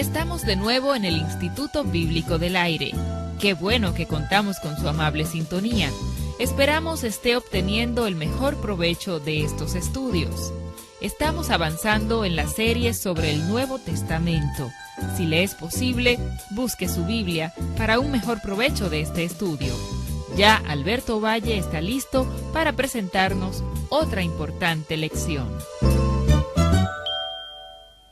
Estamos de nuevo en el Instituto Bíblico del Aire. Qué bueno que contamos con su amable sintonía. Esperamos esté obteniendo el mejor provecho de estos estudios. Estamos avanzando en la serie sobre el Nuevo Testamento. Si le es posible, busque su Biblia para un mejor provecho de este estudio. Ya Alberto Valle está listo para presentarnos otra importante lección.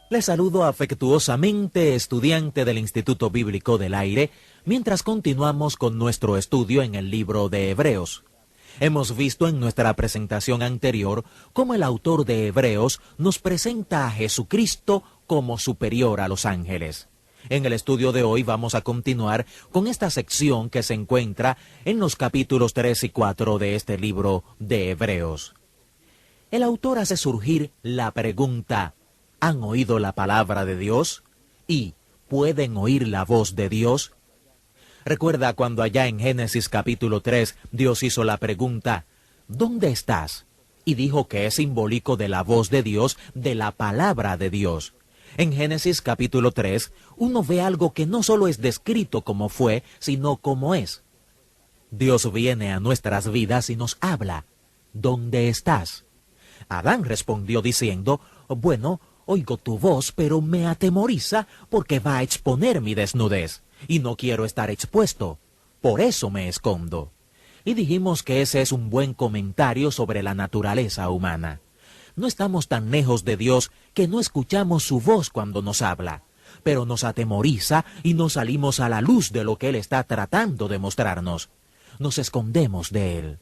Les saludo afectuosamente, estudiante del Instituto Bíblico del Aire, mientras continuamos con nuestro estudio en el libro de Hebreos. Hemos visto en nuestra presentación anterior cómo el autor de Hebreos nos presenta a Jesucristo como superior a los ángeles. En el estudio de hoy vamos a continuar con esta sección que se encuentra en los capítulos 3 y 4 de este libro de Hebreos. El autor hace surgir la pregunta: ¿han oído la palabra de Dios? ¿Y pueden oír la voz de Dios? Recuerda cuando allá en Génesis capítulo 3 Dios hizo la pregunta: ¿dónde estás? Y dijo que es simbólico de la voz de Dios, de la palabra de Dios. En Génesis capítulo 3 uno ve algo que no solo es descrito como fue, sino como es. Dios viene a nuestras vidas y nos habla: ¿dónde estás? Adán respondió diciendo: bueno, oigo tu voz, pero me atemoriza porque va a exponer mi desnudez, y no quiero estar expuesto. Por eso me escondo. Y dijimos que ese es un buen comentario sobre la naturaleza humana. No estamos tan lejos de Dios que no escuchamos su voz cuando nos habla, pero nos atemoriza y no salimos a la luz de lo que Él está tratando de mostrarnos. Nos escondemos de Él.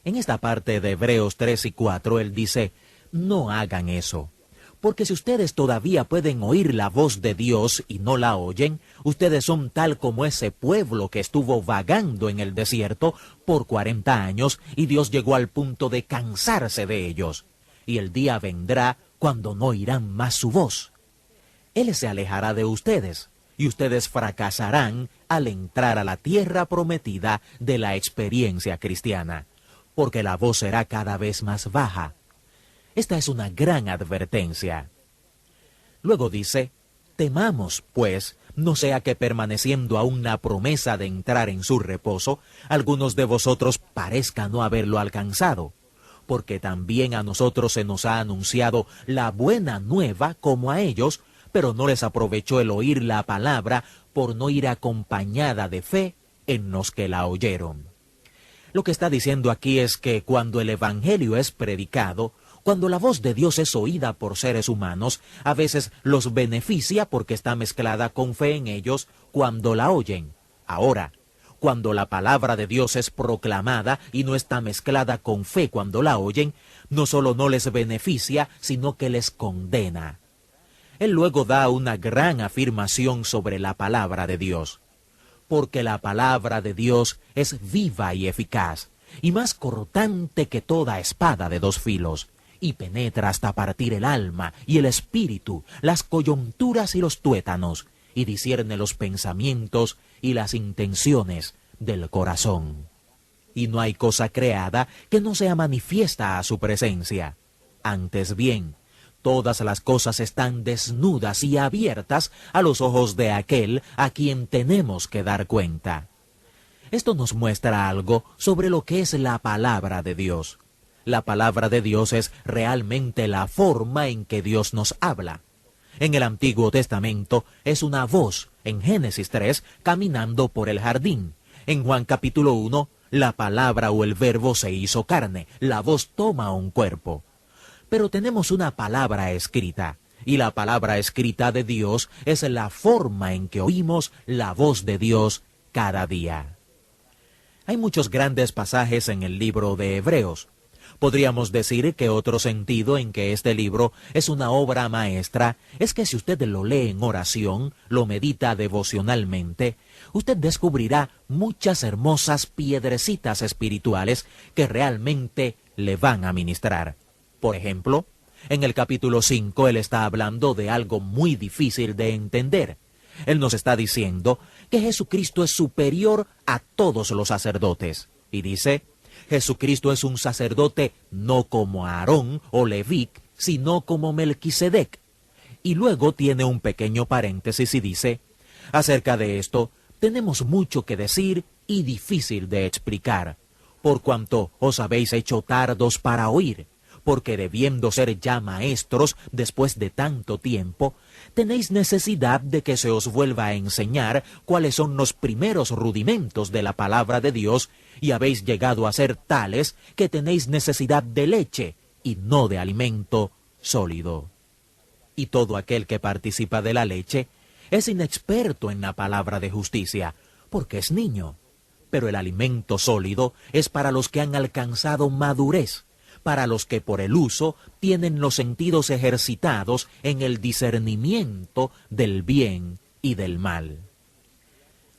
En esta parte de Hebreos 3 y 4, Él dice: no hagan eso. Porque si ustedes todavía pueden oír la voz de Dios y no la oyen, ustedes son tal como ese pueblo que estuvo vagando en el desierto por 40 años y Dios llegó al punto de cansarse de ellos. Y el día vendrá cuando no oirán más su voz. Él se alejará de ustedes y ustedes fracasarán al entrar a la tierra prometida de la experiencia cristiana, porque la voz será cada vez más baja. Esta es una gran advertencia. Luego dice: temamos, pues, no sea que permaneciendo aún la promesa de entrar en su reposo, algunos de vosotros parezcan no haberlo alcanzado, porque también a nosotros se nos ha anunciado la buena nueva como a ellos, pero no les aprovechó el oír la palabra por no ir acompañada de fe en los que la oyeron. Lo que está diciendo aquí es que cuando el Evangelio es predicado, cuando la voz de Dios es oída por seres humanos, a veces los beneficia porque está mezclada con fe en ellos cuando la oyen. Ahora, cuando la palabra de Dios es proclamada y no está mezclada con fe cuando la oyen, no solo no les beneficia, sino que les condena. Él luego da una gran afirmación sobre la palabra de Dios. Porque la palabra de Dios es viva y eficaz, y más cortante que toda espada de dos filos, y penetra hasta partir el alma y el espíritu, las coyunturas y los tuétanos, y discierne los pensamientos y las intenciones del corazón. Y no hay cosa creada que no sea manifiesta a su presencia. Antes bien, todas las cosas están desnudas y abiertas a los ojos de aquel a quien tenemos que dar cuenta. Esto nos muestra algo sobre lo que es la palabra de Dios. La palabra de Dios es realmente la forma en que Dios nos habla. En el Antiguo Testamento es una voz, en Génesis 3, caminando por el jardín. En Juan capítulo 1, la palabra o el verbo se hizo carne, la voz toma un cuerpo. Pero tenemos una palabra escrita, y la palabra escrita de Dios es la forma en que oímos la voz de Dios cada día. Hay muchos grandes pasajes en el libro de Hebreos. Podríamos decir que otro sentido en que este libro es una obra maestra es que si usted lo lee en oración, lo medita devocionalmente, usted descubrirá muchas hermosas piedrecitas espirituales que realmente le van a ministrar. Por ejemplo, en el capítulo 5 él está hablando de algo muy difícil de entender. Él nos está diciendo que Jesucristo es superior a todos los sacerdotes. Y dice: Jesucristo es un sacerdote no como Aarón o Leví, sino como Melquisedec. Y luego tiene un pequeño paréntesis y dice, acerca de esto, tenemos mucho que decir y difícil de explicar, por cuanto os habéis hecho tardos para oír, porque debiendo ser ya maestros después de tanto tiempo, tenéis necesidad de que se os vuelva a enseñar cuáles son los primeros rudimentos de la palabra de Dios, y habéis llegado a ser tales que tenéis necesidad de leche y no de alimento sólido. Y todo aquel que participa de la leche es inexperto en la palabra de justicia, porque es niño. Pero el alimento sólido es para los que han alcanzado madurez, para los que por el uso tienen los sentidos ejercitados en el discernimiento del bien y del mal.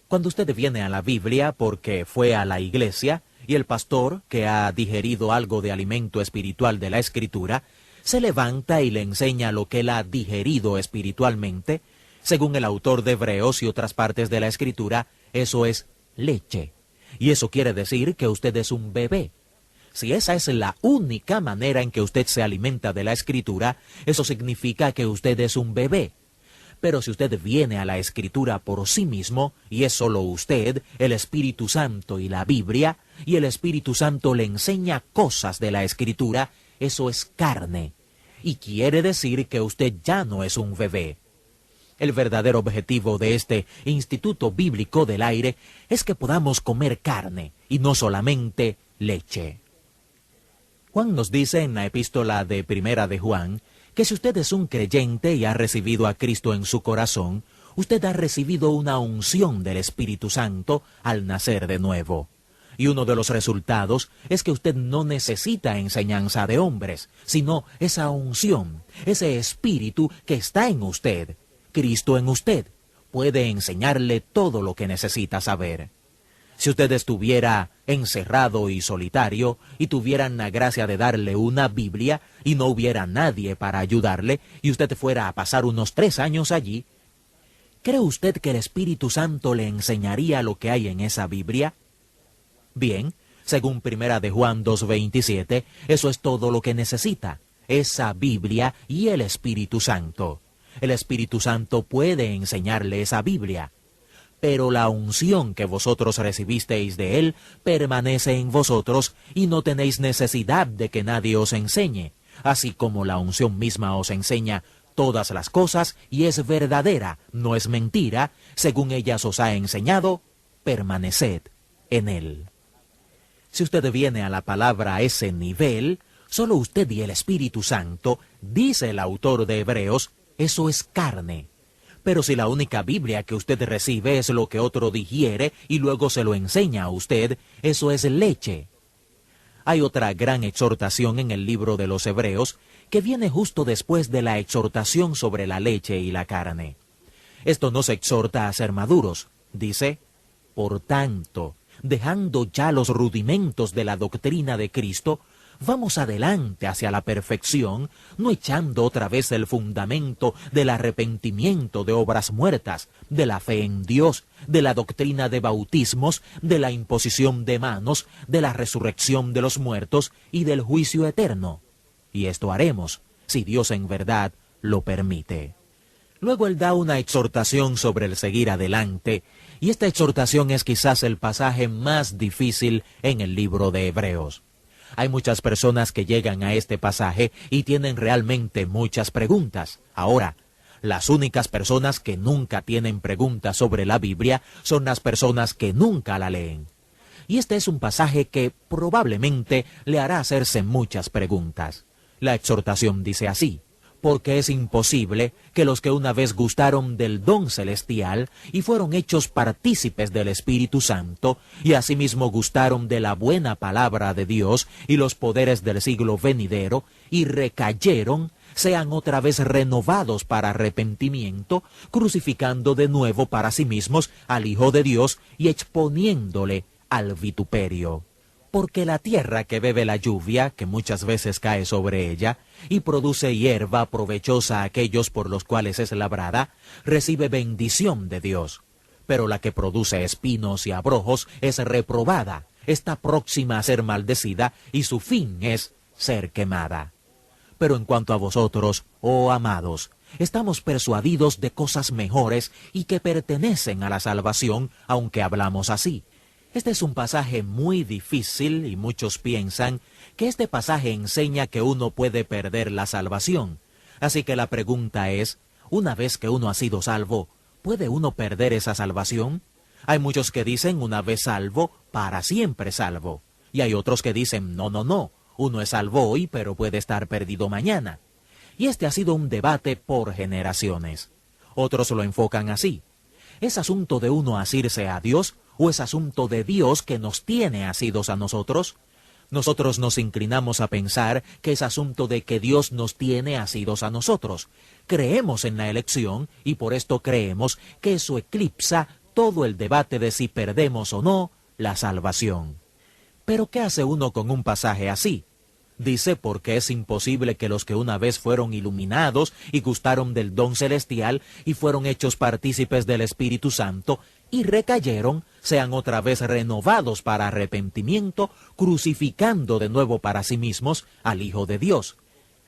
Cuando usted viene a la Biblia porque fue a la iglesia y el pastor, que ha digerido algo de alimento espiritual de la Escritura, se levanta y le enseña lo que él ha digerido espiritualmente, según el autor de Hebreos y otras partes de la Escritura, eso es leche. Y eso quiere decir que usted es un bebé. Si esa es la única manera en que usted se alimenta de la Escritura, eso significa que usted es un bebé. Pero si usted viene a la Escritura por sí mismo, y es solo usted, el Espíritu Santo y la Biblia, y el Espíritu Santo le enseña cosas de la Escritura, eso es carne. Y quiere decir que usted ya no es un bebé. El verdadero objetivo de este Instituto Bíblico del Aire es que podamos comer carne, y no solamente leche. Juan nos dice en la epístola de Primera de Juan, que si usted es un creyente y ha recibido a Cristo en su corazón, usted ha recibido una unción del Espíritu Santo al nacer de nuevo. Y uno de los resultados es que usted no necesita enseñanza de hombres, sino esa unción, ese Espíritu que está en usted, Cristo en usted, puede enseñarle todo lo que necesita saber. Si usted estuviera encerrado y solitario y tuvieran la gracia de darle una Biblia y no hubiera nadie para ayudarle y usted fuera a pasar unos 3 años allí, ¿cree usted que el Espíritu Santo le enseñaría lo que hay en esa Biblia? Bien, según Primera de Juan 2:27, eso es todo lo que necesita, esa Biblia y el Espíritu Santo. El Espíritu Santo puede enseñarle esa Biblia. Pero la unción que vosotros recibisteis de Él permanece en vosotros y no tenéis necesidad de que nadie os enseñe, así como la unción misma os enseña todas las cosas y es verdadera, no es mentira, según ellas os ha enseñado, permaneced en Él. Si usted viene a la palabra a ese nivel, solo usted y el Espíritu Santo, dice el autor de Hebreos, eso es carne. Pero si la única Biblia que usted recibe es lo que otro digiere y luego se lo enseña a usted, eso es leche. Hay otra gran exhortación en el libro de los Hebreos que viene justo después de la exhortación sobre la leche y la carne. Esto nos exhorta a ser maduros. Dice, por tanto, dejando ya los rudimentos de la doctrina de Cristo, vamos adelante hacia la perfección, no echando otra vez el fundamento del arrepentimiento de obras muertas, de la fe en Dios, de la doctrina de bautismos, de la imposición de manos, de la resurrección de los muertos y del juicio eterno. Y esto haremos, si Dios en verdad lo permite. Luego él da una exhortación sobre el seguir adelante, y esta exhortación es quizás el pasaje más difícil en el libro de Hebreos. Hay muchas personas que llegan a este pasaje y tienen realmente muchas preguntas. Ahora, las únicas personas que nunca tienen preguntas sobre la Biblia son las personas que nunca la leen. Y este es un pasaje que probablemente le hará hacerse muchas preguntas. La exhortación dice así: porque es imposible que los que una vez gustaron del don celestial y fueron hechos partícipes del Espíritu Santo, y asimismo gustaron de la buena palabra de Dios y los poderes del siglo venidero, y recayeron, sean otra vez renovados para arrepentimiento, crucificando de nuevo para sí mismos al Hijo de Dios y exponiéndole al vituperio. Porque la tierra que bebe la lluvia, que muchas veces cae sobre ella, y produce hierba provechosa a aquellos por los cuales es labrada, recibe bendición de Dios. Pero la que produce espinos y abrojos es reprobada, está próxima a ser maldecida, y su fin es ser quemada. Pero en cuanto a vosotros, oh amados, Estamos persuadidos de cosas mejores y que pertenecen a la salvación, aunque hablamos así. Este es un pasaje muy difícil y muchos piensan que este pasaje enseña que uno puede perder la salvación. Así que la pregunta es, una vez que uno ha sido salvo, ¿puede uno perder esa salvación? Hay muchos que dicen una vez salvo, para siempre salvo. Y hay otros que dicen no, uno es salvo hoy pero puede estar perdido mañana. Y este ha sido un debate por generaciones. Otros lo enfocan así. ¿Es asunto de uno asirse a Dios o es asunto de Dios que nos tiene asidos a nosotros? Nosotros nos inclinamos a pensar que es asunto de que Dios nos tiene asidos a nosotros. Creemos en la elección y por esto creemos que eso eclipsa todo el debate de si perdemos o no la salvación. Pero ¿qué hace uno con un pasaje así? Dice porque es imposible que los que una vez fueron iluminados y gustaron del don celestial y fueron hechos partícipes del Espíritu Santo y recayeron, sean otra vez renovados para arrepentimiento, crucificando de nuevo para sí mismos al Hijo de Dios.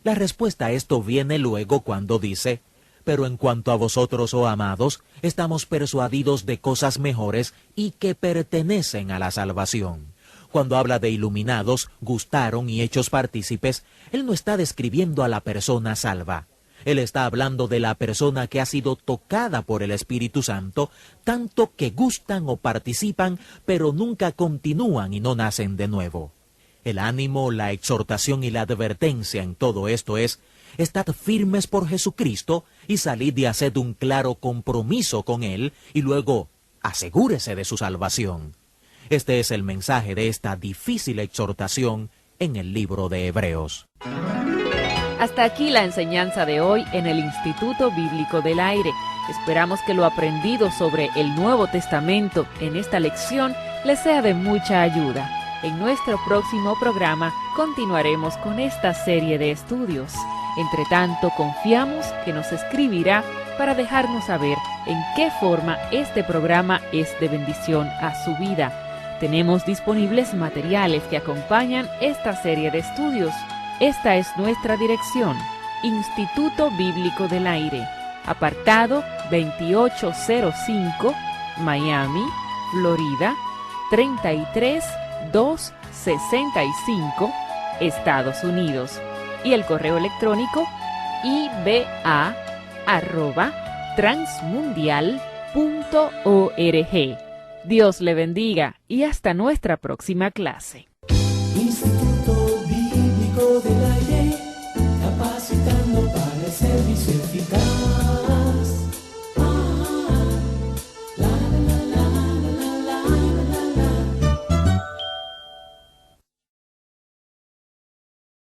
La respuesta a esto viene luego cuando dice, pero en cuanto a vosotros, oh amados, estamos persuadidos de cosas mejores y que pertenecen a la salvación. Cuando habla de iluminados, gustaron y hechos partícipes, él no está describiendo a la persona salva. Él está hablando de la persona que ha sido tocada por el Espíritu Santo, tanto que gustan o participan, pero nunca continúan y no nacen de nuevo. El ánimo, la exhortación y la advertencia en todo esto es, estad firmes por Jesucristo y salid y haced un claro compromiso con Él y luego asegúrese de su salvación. Este es el mensaje de esta difícil exhortación en el libro de Hebreos. Hasta aquí la enseñanza de hoy en el Instituto Bíblico del Aire. Esperamos que lo aprendido sobre el Nuevo Testamento en esta lección les sea de mucha ayuda. En nuestro próximo programa continuaremos con esta serie de estudios. Entre tanto, confiamos que nos escribirá para dejarnos saber en qué forma este programa es de bendición a su vida. Tenemos disponibles materiales que acompañan esta serie de estudios. Esta es nuestra dirección: Instituto Bíblico del Aire, apartado 2805, Miami, Florida, 33265, Estados Unidos. Y el correo electrónico iba@transmundial.org. Dios le bendiga y hasta nuestra próxima clase. Instituto Bíblico del Aire, capacitando para el servicio eficaz.